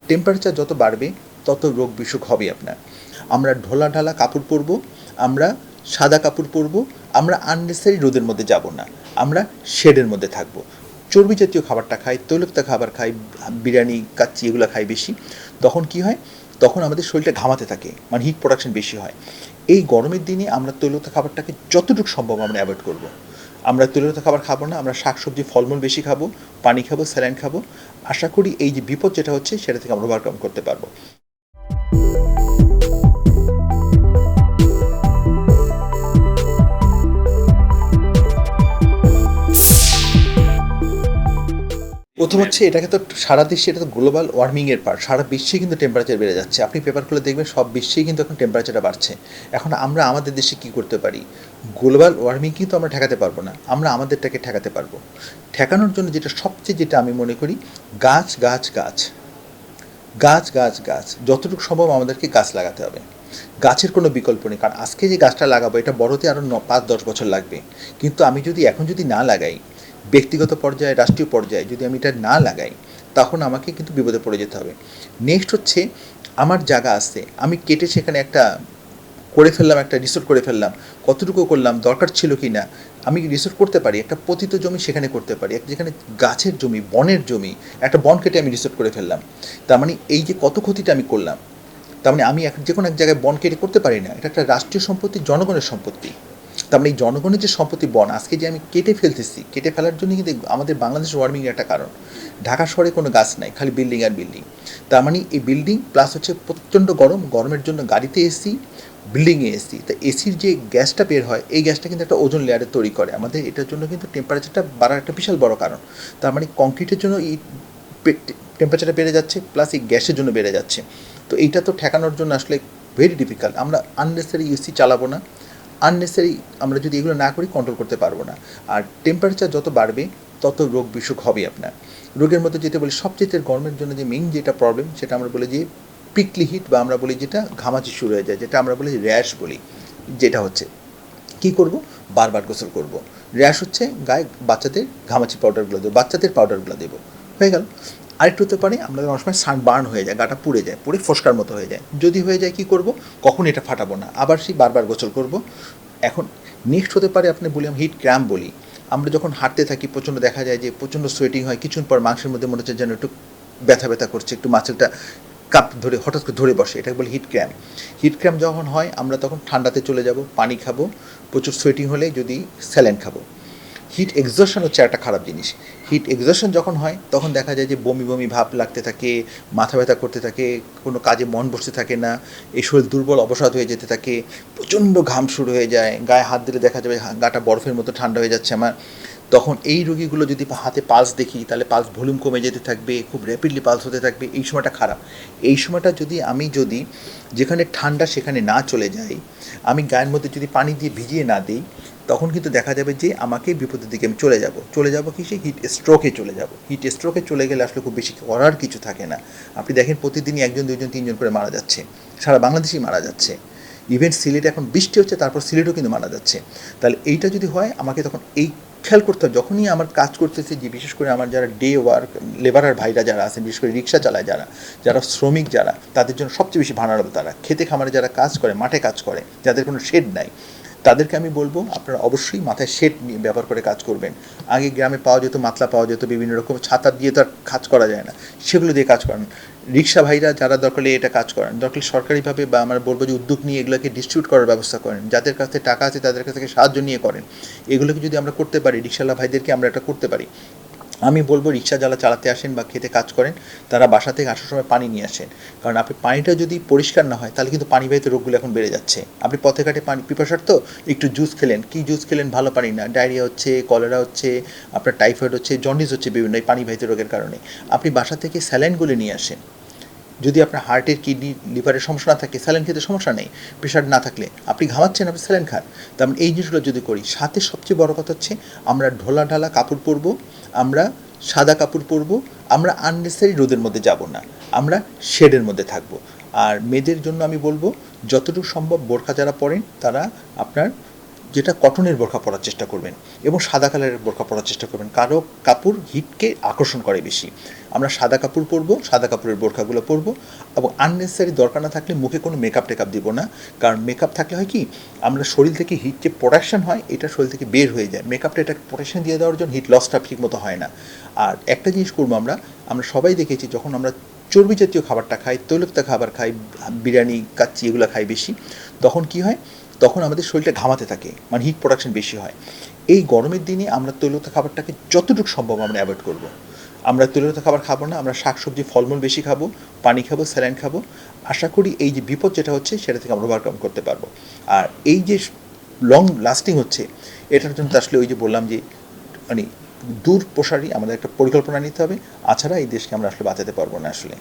Temperature যত বাড়বে তত রোগ বিসুখ হবে আপনার। আমরা ঢোলা ঢালা কাপড় পরবো, আমরা সাদা কাপড় পরবো, আমরা আননেসেসারি রোদের মধ্যে যাব না, আমরা শেডের মধ্যে থাকবো। চর্বি জাতীয় খাবারটা খাই, তৈলাক্ত খাবার খাই, বিরিয়ানি কাচ্চি এগুলো খাই বেশি। তখন কি হয়, তখন আমাদের শরীরটা ঘামাতে থাকে, মানে হিট প্রোডাকশন বেশি হয়। এই গরমের দিনে আমরা তৈলাক্ত খাবারটাকে যতটুকু সম্ভব আমরা অ্যাভয়েড করব। আমরা তৈলাক্ত খাবার খাবো না, আমরা শাকসবজি ফলমূল বেশি খাবো, পানি খাবো, স্যালাইন খাবো। আশা করি এই যে বিপদ যেটা হচ্ছে সেটা থেকে আমরা ওভারকাম করতে পারবো। প্রথম হচ্ছে এটাকে তো সারা দেশে, এটা তো গ্লোবাল ওয়ার্মিংয়ের পার্ট, সারা বিশ্বে কিন্তু টেম্পারেচার বেড়ে যাচ্ছে। আপনি পেপার খুলে দেখবেন সব বিশ্বেই কিন্তু এখন টেম্পারেচারটা বাড়ছে। এখন আমরা আমাদের দেশে কী করতে পারি? গ্লোবাল ওয়ার্মিং কিন্তু আমরা ঠেকাতে পারবো না, আমরা আমাদেরটাকে ঠেকাতে পারবো। ঠেকানোর জন্য যেটা আমি মনে করি, গাছ গাছ গাছ গাছ গাছ গাছ যতটুকু সম্ভব আমাদেরকে গাছ লাগাতে হবে। গাছের কোনো বিকল্প নেই, কারণ আজকে যে গাছটা লাগাবো এটা বড়তে আরও 5-10 বছর লাগবে। কিন্তু আমি যদি এখন না লাগাই, ব্যক্তিগত পর্যায়ে, রাষ্ট্রীয় পর্যায়ে যদি আমি এটা না লাগাই, তখন আমাকে কিন্তু বিপদে পড়ে যেতে হবে। নেক্সট হচ্ছে, আমার জায়গা আছে, আমি কেটে সেখানে একটা করে ফেললাম, একটা রিসোর্ট করে ফেললাম, কতটুকু করলাম, দরকার ছিল কি না, আমি রিসোর্ট করতে পারি, একটা পতিত জমি সেখানে করতে পারি, যেখানে গাছের জমি, বনের জমি, একটা বন কেটে আমি রিসোর্ট করে ফেললাম। তার মানে এই যে কত ক্ষতিটা আমি করলাম। তার মানে আমি যে কোনো এক জায়গায় বন কেটে করতে পারি না, এটা একটা রাষ্ট্রীয় সম্পত্তি, জনগণের সম্পত্তি। তার মানে এই জনগণের যে সম্পত্তি বন, আজকে যে আমি কেটে ফেলতেছি, কেটে ফেলার জন্য কিন্তু আমাদের বাংলাদেশ ওয়ার্মিংয়ের একটা কারণ। ঢাকা শহরে কোনো গাছ নাই, খালি বিল্ডিং আর বিল্ডিং। তার মানে এই বিল্ডিং প্লাস হচ্ছে প্রচণ্ড গরম, গরমের জন্য গাড়িতে এসি, বিল্ডিংয়ে এসি, তা এসির যে গ্যাসটা বের হয়, এই গ্যাসটা কিন্তু একটা ওজোন লেয়ারে তৈরি করে আমাদের, এটার জন্য কিন্তু টেম্পারেচারটা বাড়ার একটা বিশাল বড় কারণ। তার মানে কংক্রিটের জন্য এই টেম্পারেচারটা বেড়ে যাচ্ছে, প্লাস এই গ্যাসের জন্য বেড়ে যাচ্ছে। তো এইটা তো ঠেকানোর জন্য আসলে ভেরি ডিফিকাল্ট। আমরা আননেসেসারি এসি চালাবো না, আননেসেসারি আমরা যদি এগুলো না করি কন্ট্রোল করতে পারবো না। আর টেম্পারেচার যত বাড়বে তত রোগ বিসুখ হবে আপনার। রোগের মধ্যে যেটা বলি, সবচেয়ে গরমের জন্য যে মেইন যেটা প্রবলেম, সেটা আমরা বলি যে পিকলি হিট, বা আমরা বলি যেটা ঘামাচি শুরু হয়ে যায়, যেটা আমরা বলি র্যাশ বলি। যেটা হচ্ছে কী করব, বারবার গোসল করব। র্যাশ হচ্ছে গায়ে বাচ্চাদের ঘামাচি পাউডারগুলো দেবো, বাচ্চাদের পাউডারগুলো দেবো, হয়ে গেল। আরেকটু হতে পারে আমাদের অনেক সময় সানবার্ন হয়ে যায়, গাটা পুড়ে যায়, পুড়ে ফোস্কার মতো হয়ে যায়। যদি হয়ে যায় কী করব, কখন এটা ফাটাবো না, আবার সেই বারবার গোসল করব। এখন নেক্সট হতে পারে, আপনি বলি আমি হিট ক্র্যাম্প বলি। আমরা যখন হাঁটতে থাকি প্রচণ্ড দেখা যায় যে প্রচণ্ড সোয়েটিং হয়, কিছুক্ষণ পর মাংসের মধ্যে মনে হচ্ছে যেন একটু ব্যথা ব্যথা করছে, একটু মাছেলটা কাপ ধরে হঠাৎ করে ধরে বসে, এটাকে বলে হিট ক্র্যাম্প। হিট ক্র্যাম্প যখন হয় আমরা তখন ঠান্ডাতে চলে যাব, পানি খাবো, প্রচুর সোয়েটিং হলে যদি স্যালাইন খাবো। হিট এক্সজশন হচ্ছে একটা খারাপ জিনিস। হিট এক্সজশন যখন হয় তখন দেখা যায় যে বমি বমি ভাব লাগতে থাকে, মাথা ব্যথা করতে থাকে, কোনো কাজে মন বসতে থাকে না, এই শরীর দুর্বল অবসাদ হয়ে যেতে থাকে, প্রচণ্ড ঘাম শুরু হয়ে যায়, গায়ে হাত দিলে দেখা যাবে গাটা বরফের মতো ঠান্ডা হয়ে যাচ্ছে আমার। তখন এই রোগীগুলো যদি হাতে পালস দেখি, তাহলে পালস ভলিউম কমে যেতে থাকবে, খুব র্যাপিডলি পালস হতে থাকবে, এই সময়টা খারাপ। এই সময়টা আমি যদি যেখানে ঠান্ডা সেখানে না চলে যাই, আমি গায়ের মধ্যে যদি পানি দিয়ে ভিজিয়ে না দিই, তখন কিন্তু দেখা যাবে যে আমাকে বিপদের দিকে আমি চলে যাব কি, সেই হিট স্ট্রোকে চলে যাব। হিট স্ট্রোকে চলে গেলে আসলে খুব বেশি করার কিছু থাকে না। আপনি দেখেন প্রতিদিনই 1 জন 2 জন 3 জন করে মারা যাচ্ছে, সারা বাংলাদেশেই মারা যাচ্ছে। ইভেন সিলেটে এখন বৃষ্টি হচ্ছে, তারপর সিলেটও কিন্তু মারা যাচ্ছে। তাহলে এইটা যদি হয়, আমাকে তখন এই খেয়াল করতে হবে, যখনই আমার কাজ করতেছে, যে বিশেষ করে আমার যারা ডে ওয়ার্ক লেবারার ভাইরা যারা আছেন, বিশেষ করে রিক্সা চালায় যারা শ্রমিক, তাদের জন্য সবচেয়ে বেশি ভাড়াবো। তারা খেতে খামারে যারা কাজ করে, মাঠে কাজ করে, যাদের কোনো শেড নাই, তাদেরকে আমি বলবো আপনারা অবশ্যই মাথায় শেড নিয়ে ব্যবহার করে কাজ করবেন। আগে গ্রামে পাওয়া যেত, মাতলা পাওয়া যেত, বিভিন্ন রকম ছাতা দিয়ে তো আর কাজ করা যায় না, সেগুলো দিয়ে কাজ করেন। রিক্সা ভাইরা যারা দরকারে এটা কাজ করেন, দরকার সরকারিভাবে বা আমরা বলবো যে উদ্যোগ নিয়ে এগুলোকে ডিস্ট্রিবিউট করার ব্যবস্থা করেন, যাদের কাছে টাকা আছে তাদের কাছ থেকে সাহায্য নিয়ে করেন। এগুলোকে যদি আমরা করতে পারি, রিক্সাওয়ালা ভাইদেরকে আমরা এটা করতে পারি। আমি বলবো রিক্সা যারা চালাতে আসেন বা খেতে কাজ করেন, তারা বাসা থেকে আসার সময় পানি নিয়ে আসেন। কারণ আপনি পানিটা যদি পরিষ্কার না হয়, তাহলে কিন্তু পানিবাহিত রোগগুলো এখন বেড়ে যাচ্ছে। আপনি পথে ঘাটে পানি পিপাসার তো একটু জুস খেলেন, কি জুস খেলেন, ভালো পানি না, ডায়রিয়া হচ্ছে, কলেরা হচ্ছে, আপনার টাইফয়েড হচ্ছে, জন্ডিস হচ্ছে, বিভিন্ন এই পানিবাহিত রোগের কারণে। আপনি বাসা থেকে স্যালাইনগুলো নিয়ে আসেন। যদি আপনার হার্টের, কিডনি, লিভারের সমস্যা না থাকে, স্যালাইন খেতে সমস্যা নেই। প্রেশার না থাকলে আপনি ঘামাচ্ছেন, আপনি স্যালাইন খান। তেমন এই জিনিসগুলো যদি করি, সাথে সবচেয়ে বড় কথা হচ্ছে আমরা ঢোলা ঢালা কাপড় পরবো, আমরা সাদা কাপড় পরবো, আমরা আননেসেসারি রোদের মধ্যে যাব না, আমরা শেডের মধ্যে থাকবো। আর মেয়েদের জন্য আমি বলবো যতটুকু সম্ভব বোরখা যারা পরেন তারা আপনার যেটা কটনের বোরখা পরার চেষ্টা করবেন এবং সাদা কালারের বোরখা পরার চেষ্টা করবেন। কালো কাপড় হিটকে আকর্ষণ করে বেশি। আমরা সাদা কাপড় পরবো, সাদা কাপড়ের বোরখাগুলো পরবো এবং আননেসেসারি দরকার না থাকলে মুখে কোনো মেকআপ টেকআপ দিব না। কারণ মেকআপ থাকলে হয় কি, আমরা শরীর থেকে হিট যে প্রোডাকশন হয় এটা শরীর থেকে বের হয়ে যায়। মেকআপটা এটা প্রোটেকশন দিয়ে দেওয়ার জন্য হিট লসটা ঠিক মতো হয় না। আর একটা জিনিস করবো, আমরা সবাই দেখেছি যখন আমরা চর্বি জাতীয় খাবারটা খাই, তৈলাক্ত খাবার খাই, বিরিয়ানি কাচ্চি এগুলো খাই বেশি, তখন কি হয়, তখন আমাদের শরীরটা ঘামাতে থাকে, মানে হিট প্রোডাকশন বেশি হয়। এই গরমের দিনে আমরা তৈলাক্ত খাবারটাকে যতটুকু সম্ভব আমরা অ্যাভয়েড করব। আমরা তৈলাক্ত খাবার খাবো না, আমরা শাকসবজি ফলমূল বেশি খাবো, পানি খাবো, স্যালাইন খাবো। আশা করি এই যে বিপদ যেটা হচ্ছে সেটা থেকে আমরা ওভারকাম করতে পারবো। আর এই যে লং লাস্টিং হচ্ছে, এটার জন্য তো আসলে ওই যে বললাম যে মানে দূর প্রসারী আমাদের একটা পরিকল্পনা নিতে হবে, আছাড়া এই দেশকে আমরা আসলে বাঁচাতে পারবো না আসলে।